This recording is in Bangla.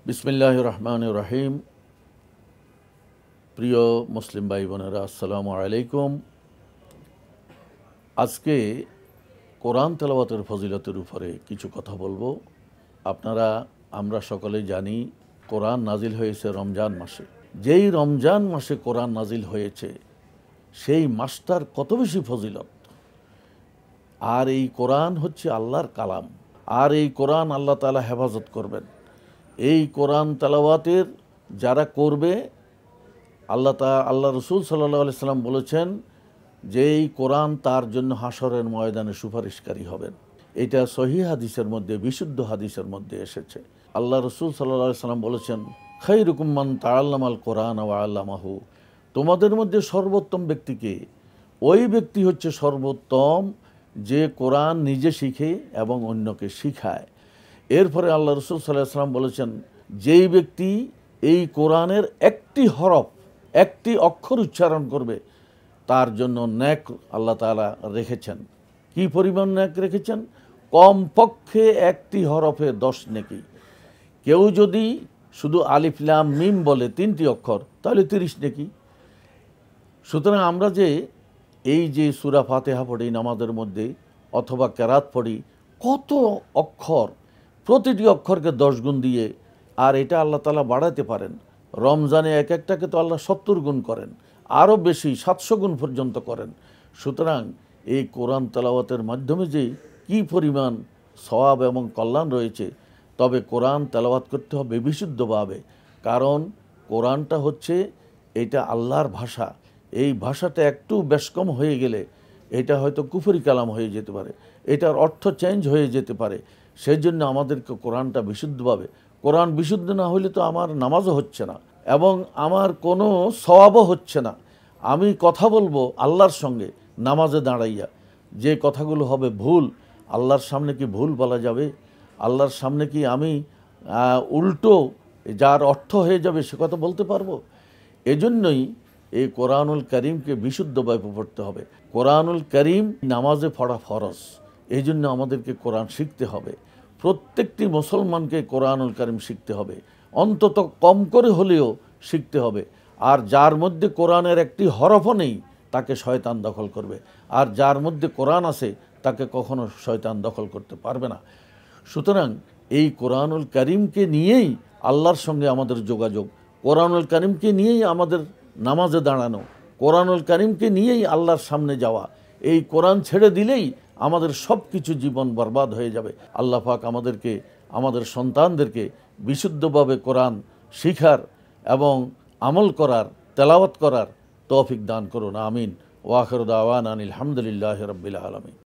বিসমিল্লাহির রহমানির রহিম। প্রিয় মুসলিম ভাই বোনেরা, আসসালামু আলাইকুম। আজকে কোরআন তেলাওয়াতের ফজিলতের উপরে কিছু কথা বলবো। আমরা সকলেই জানি কোরআন নাজিল হয়েছে রমজান মাসে। যেই রমজান মাসে কোরআন নাজিল হয়েছে সেই মাসটার কত বেশি ফজিলত। আর এই কোরআন হচ্ছে আল্লাহর কালাম, আর এই কোরআন আল্লাহ তাআলা হেফাজত করবেন। এই কোরআন তেলাওয়াতের যারা করবে, আল্লাহ রসুল সাল্লাল্লাহু আলাইহি সাল্লাম বলেছেন যে এই কোরআন তার জন্য হাসরের ময়দানে সুপারিশকারী হবেন। এটা সহিহ হাদিসের মধ্যে, বিশুদ্ধ হাদিসের মধ্যে এসেছে। আল্লাহ রসুল সাল্লাল্লাহু আলাইহি সাল্লাম বলেছেন, খায়রুকুম মান তাআল্লামাল কোরআন ওয়া আল্লামাহু। তোমাদের মধ্যে সর্বোত্তম ব্যক্তিকে, ওই ব্যক্তি হচ্ছে সর্বোত্তম যে কোরআন নিজে শিখে এবং অন্যকে শিখায়। এরপরে আল্লাহ রসুল সাল্লাল্লাহু আলাইহি সাল্লাম বলেছেন, যেই ব্যক্তি এই কোরআনের একটি হরফ, একটি অক্ষর উচ্চারণ করবে তার জন্য নেক আল্লাহ তাআলা রেখেছেন। কি পরিমাণ নেক রেখেছেন? কমপক্ষে একটি হরফে 10 নেকি। কেউ যদি শুধু আলিফ লাম মিম বলে 3টি অক্ষর, তাহলে 30 নেকি। সুতরাং আমরা যে এই যে সূরা ফাতিহা পড়ি নামাজের মধ্যে, অথবা কেরাত পড়ি, কত অক্ষর, প্রতিটি অক্ষরকে 10 গুণ দিয়ে, আর এটা আল্লাহ তাআলা বাড়াতে পারেন। রমজানে এক একটাকে তো আল্লাহ 70 গুণ করেন, আরও বেশি 700 গুণ পর্যন্ত করেন। সুতরাং এই কোরআন তেলাওয়াতের মাধ্যমে যে কি পরিমাণ সওয়াব এবং কল্যাণ রয়েছে। তবে কোরআন তেলাওয়াত করতে হবে বিশুদ্ধভাবে, কারণ কোরআনটা হচ্ছে এটা আল্লাহর ভাষা। এই ভাষাটা একটু বেশকম হয়ে গেলে এটা হয়তো কুফরি কালাম হয়ে যেতে পারে, এটার অর্থ চেঞ্জ হয়ে যেতে পারে। সেই জন্য আমাদেরকে কোরআনটা বিশুদ্ধভাবে, কোরআন বিশুদ্ধ না হলে তো আমার নামাজও হচ্ছে না এবং আমার কোনো সওয়াবও হচ্ছে না। আমি কথা বলবো আল্লাহর সঙ্গে নামাজে দাঁড়াইয়া, যে কথাগুলো হবে ভুল, আল্লাহর সামনে কি ভুল বলা যাবে? আল্লাহর সামনে কি আমি উল্টো যার অর্থ হয়ে যাবে সে কথা বলতে পারবো? এজন্যই এই কোরআনুল কারীমকে বিশুদ্ধভাবে পড়তে হবে। কোরআনুল কারীম নামাজে পড়া ফরজ, এই জন্য আমাদেরকে কোরআন শিখতে হবে। প্রত্যেকটি মুসলমানকে কোরআনুল কারীম শিখতে হবে, অন্তত কম করে হলেও শিখতে হবে। আর যার মধ্যে কোরআনের একটি হরফও নেই তাকে শয়তান দখল করবে, আর যার মধ্যে কোরআন আছে তাকে কখনো শয়তান দখল করতে পারবে না। সুতরাং এই কোরআনুল কারীমকে নিয়েই আল্লাহর সঙ্গে আমাদের যোগাযোগ, কোরআনুল কারীমকে নিয়েই আমাদের নামাজে দাঁড়ানো, কোরআনুল কারীমকে নিয়েই আল্লাহর সামনে যাওয়া। এই কোরআন ছেড়ে দিলেই আমাদের সব কিছু জীবন বরবাদ হয়ে যাবে। আল্লাহ পাক আমাদেরকে, আমাদের সন্তানদেরকে বিশুদ্ধভাবে কোরআন শিখার এবং আমল করার, তেলাওয়াত করার তৌফিক দান করুন। আমিন। ওয়া আখিরু দাওয়ানা আনিল হামদুলিল্লাহি রাব্বিল আলামিন।